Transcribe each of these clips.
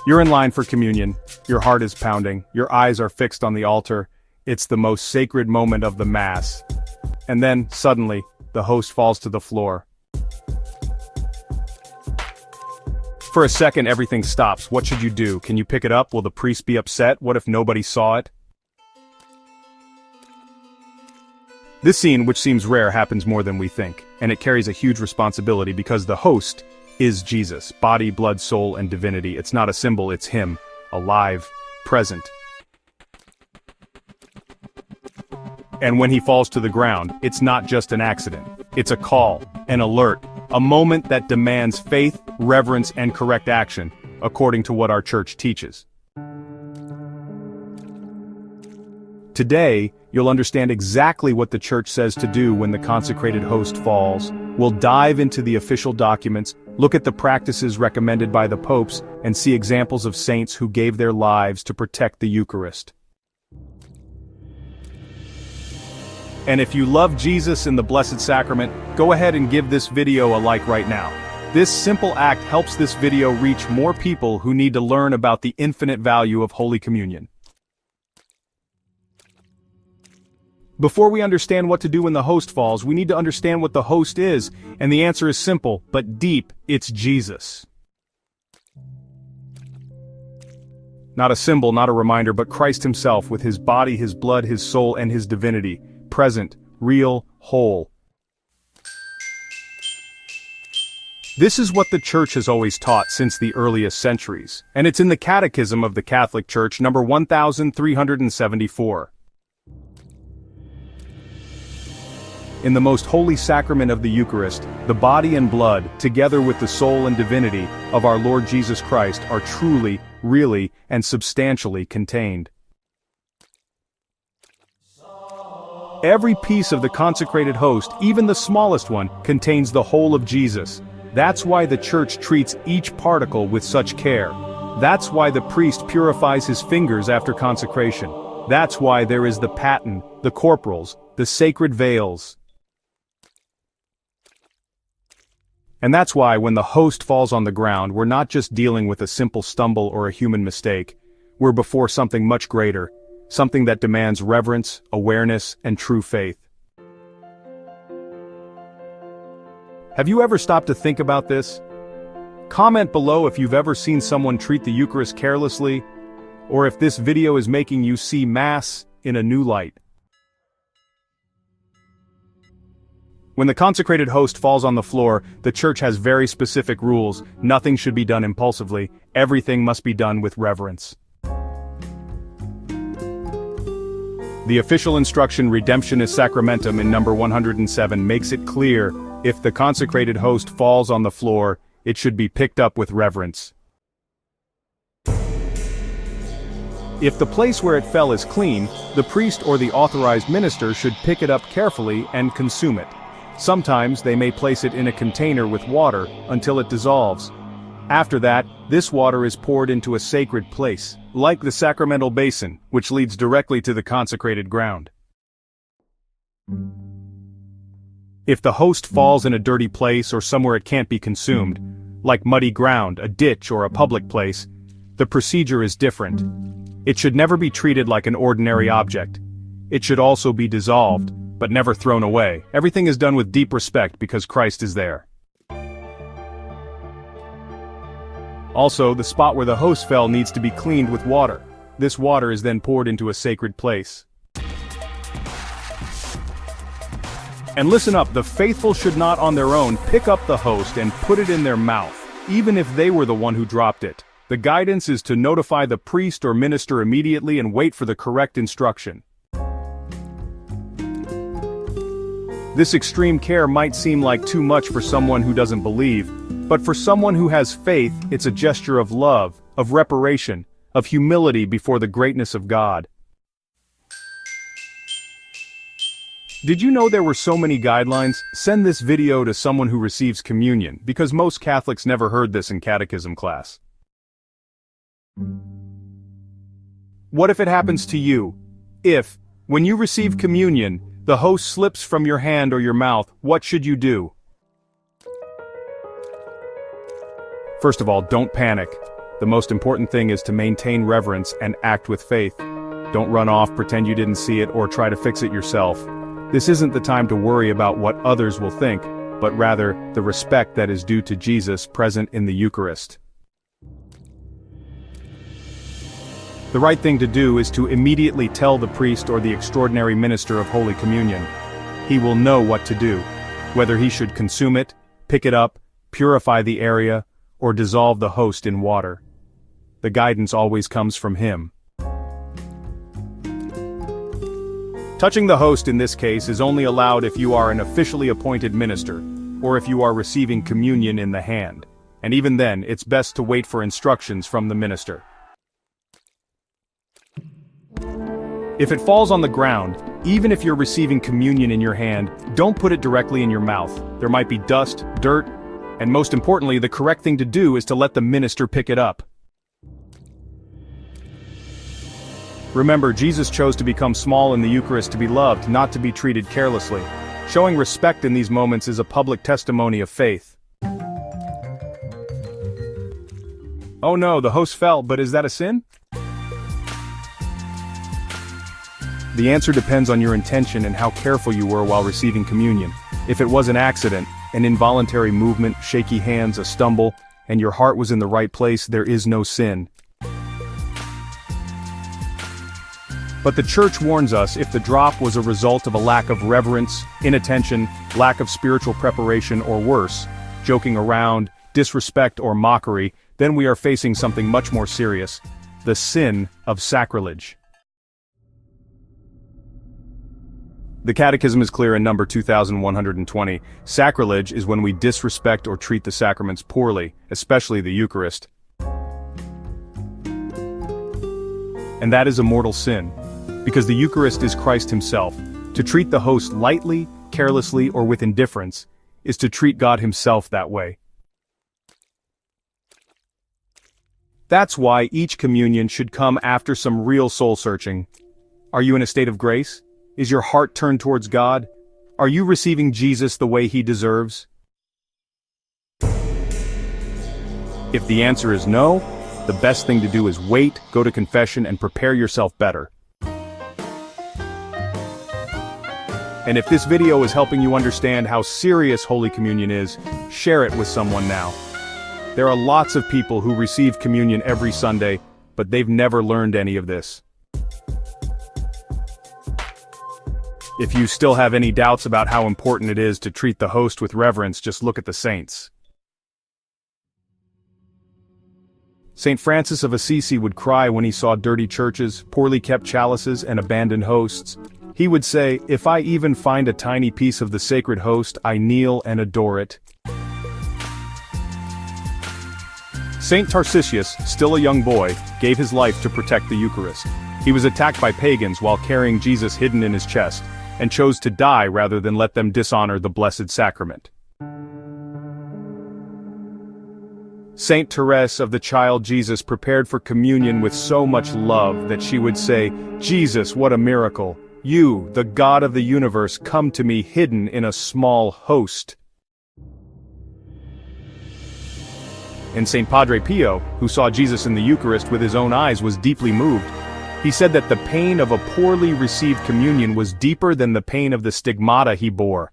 You're in line for communion, your heart is pounding, your eyes are fixed on the altar, it's the most sacred moment of the Mass. And then, suddenly, the host falls to the floor. For a second everything stops. What should you do? Can you pick it up? Will the priest be upset? What if nobody saw it? This scene, which seems rare, happens more than we think, and it carries a huge responsibility because the host is Jesus, body, blood, soul, and divinity. It's not a symbol, it's him, alive, present. And when he falls to the ground, it's not just an accident. It's a call, an alert, a moment that demands faith, reverence, and correct action, according to what our church teaches. Today, you'll understand exactly what the church says to do when the consecrated host falls. We'll dive into the official documents, look at the practices recommended by the popes, and see examples of saints who gave their lives to protect the Eucharist. And if you love Jesus in the Blessed Sacrament, go ahead and give this video a like right now. This simple act helps this video reach more people who need to learn about the infinite value of Holy Communion. Before we understand what to do when the host falls, we need to understand what the host is, and the answer is simple, but deep: it's Jesus. Not a symbol, not a reminder, but Christ himself, with his body, his blood, his soul, and his divinity. Present, real, whole. This is what the Church has always taught since the earliest centuries, and it's in the Catechism of the Catholic Church, number 1374. In the most holy sacrament of the Eucharist, the body and blood, together with the soul and divinity of our Lord Jesus Christ, are truly, really, and substantially contained. Every piece of the consecrated host, even the smallest one, contains the whole of Jesus. That's why the Church treats each particle with such care. That's why the priest purifies his fingers after consecration. That's why there is the paten, the corporals, the sacred veils. And that's why when the host falls on the ground, we're not just dealing with a simple stumble or a human mistake. We're before something much greater, something that demands reverence, awareness, and true faith. Have you ever stopped to think about this? Comment below if you've ever seen someone treat the Eucharist carelessly, or if this video is making you see Mass in a new light. When the consecrated host falls on the floor, the Church has very specific rules. Nothing should be done impulsively. Everything must be done with reverence. The official instruction Redemptionis Sacramentum in number 107 makes it clear, if the consecrated host falls on the floor, it should be picked up with reverence. If the place where it fell is clean, the priest or the authorized minister should pick it up carefully and consume it. Sometimes they may place it in a container with water until it dissolves. After that, this water is poured into a sacred place, like the sacramental basin, which leads directly to the consecrated ground. If the host falls in a dirty place or somewhere it can't be consumed, like muddy ground, a ditch, or a public place, the procedure is different. It should never be treated like an ordinary object. It should also be dissolved, but never thrown away. Everything is done with deep respect because Christ is there. Also, the spot where the host fell needs to be cleaned with water. This water is then poured into a sacred place. And listen up, the faithful should not on their own pick up the host and put it in their mouth, even if they were the one who dropped it. The guidance is to notify the priest or minister immediately and wait for the correct instruction. This extreme care might seem like too much for someone who doesn't believe, but for someone who has faith, it's a gesture of love, of reparation, of humility before the greatness of God. Did you know there were so many guidelines? Send this video to someone who receives communion, because most Catholics never heard this in catechism class. What if it happens to you? If, when you receive communion, the host slips from your hand or your mouth, what should you do? First of all, don't panic. The most important thing is to maintain reverence and act with faith. Don't run off, pretend you didn't see it, or try to fix it yourself. This isn't the time to worry about what others will think, but rather the respect that is due to Jesus present in the Eucharist. The right thing to do is to immediately tell the priest or the extraordinary minister of Holy Communion. He will know what to do, whether he should consume it, pick it up, purify the area, or dissolve the host in water. The guidance always comes from him. Touching the host in this case is only allowed if you are an officially appointed minister, or if you are receiving communion in the hand. And even then, it's best to wait for instructions from the minister. If it falls on the ground, even if you're receiving communion in your hand, don't put it directly in your mouth. There might be dust, dirt, and most importantly, the correct thing to do is to let the minister pick it up. Remember, Jesus chose to become small in the Eucharist to be loved, not to be treated carelessly. Showing respect in these moments is a public testimony of faith. Oh no, the host fell, but is that a sin? The answer depends on your intention and how careful you were while receiving communion. If it was an accident, an involuntary movement, shaky hands, a stumble, and your heart was in the right place, there is no sin. But the Church warns us if the drop was a result of a lack of reverence, inattention, lack of spiritual preparation, or worse, joking around, disrespect, or mockery, then we are facing something much more serious: the sin of sacrilege. The Catechism is clear in number 2120. Sacrilege is when we disrespect or treat the sacraments poorly, especially the Eucharist. And that is a mortal sin, because the Eucharist is Christ himself. To treat the host lightly, carelessly, or with indifference is to treat God himself that way. That's why each communion should come after some real soul-searching. Are you in a state of grace? Is your heart turned towards God? Are you receiving Jesus the way he deserves? If the answer is no, the best thing to do is wait, go to confession, and prepare yourself better. And if this video is helping you understand how serious Holy Communion is, share it with someone now. There are lots of people who receive communion every Sunday, but they've never learned any of this. If you still have any doubts about how important it is to treat the host with reverence, just look at the saints. Saint Francis of Assisi would cry when he saw dirty churches, poorly kept chalices, and abandoned hosts. He would say, "If I even find a tiny piece of the sacred host, I kneel and adore it." Saint Tarcisius, still a young boy, gave his life to protect the Eucharist. He was attacked by pagans while carrying Jesus hidden in his chest, and chose to die rather than let them dishonor the Blessed Sacrament. Saint Therese of the Child Jesus prepared for communion with so much love that she would say, "Jesus, what a miracle! You, the God of the universe, come to me hidden in a small host." And Saint Padre Pio, who saw Jesus in the Eucharist with his own eyes, was deeply moved. He said that the pain of a poorly received communion was deeper than the pain of the stigmata he bore.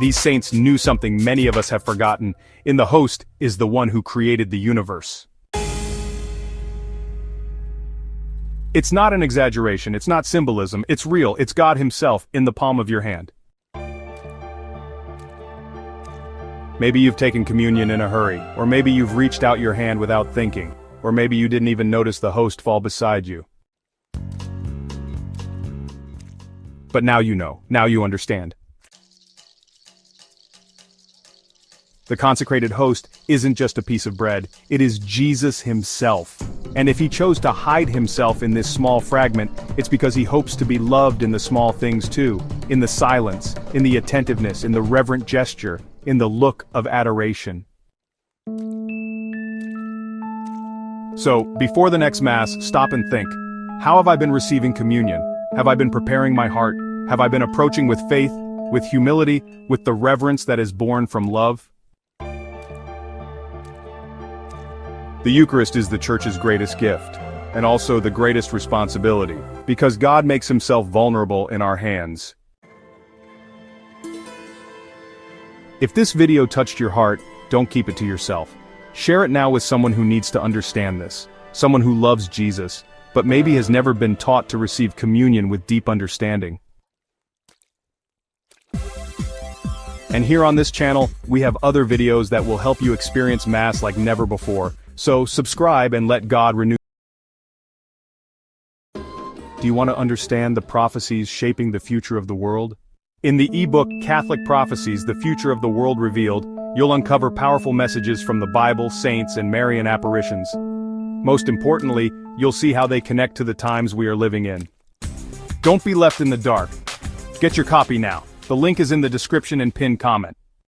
These saints knew something many of us have forgotten. In the host is the one who created the universe. It's not an exaggeration, it's not symbolism, it's real, it's God himself in the palm of your hand. Maybe you've taken communion in a hurry, or maybe you've reached out your hand without thinking. Or maybe you didn't even notice the host fall beside you. But now you know, now you understand. The consecrated host isn't just a piece of bread, it is Jesus himself. And if he chose to hide himself in this small fragment, it's because he hopes to be loved in the small things too, in the silence, in the attentiveness, in the reverent gesture, in the look of adoration. So, before the next Mass, stop and think. How have I been receiving communion? Have I been preparing my heart? Have I been approaching with faith, with humility, with the reverence that is born from love? The Eucharist is the Church's greatest gift, and also the greatest responsibility, because God makes himself vulnerable in our hands. If this video touched your heart, don't keep it to yourself. Share it now with someone who needs to understand this, someone who loves Jesus, but maybe has never been taught to receive communion with deep understanding. And here on this channel, we have other videos that will help you experience Mass like never before, so subscribe and let God renew. Do you want to understand the prophecies shaping the future of the world? In the ebook Catholic Prophecies, The Future of the World Revealed, you'll uncover powerful messages from the Bible, saints, and Marian apparitions. Most importantly, you'll see how they connect to the times we are living in. Don't be left in the dark. Get your copy now. The link is in the description and pinned comment.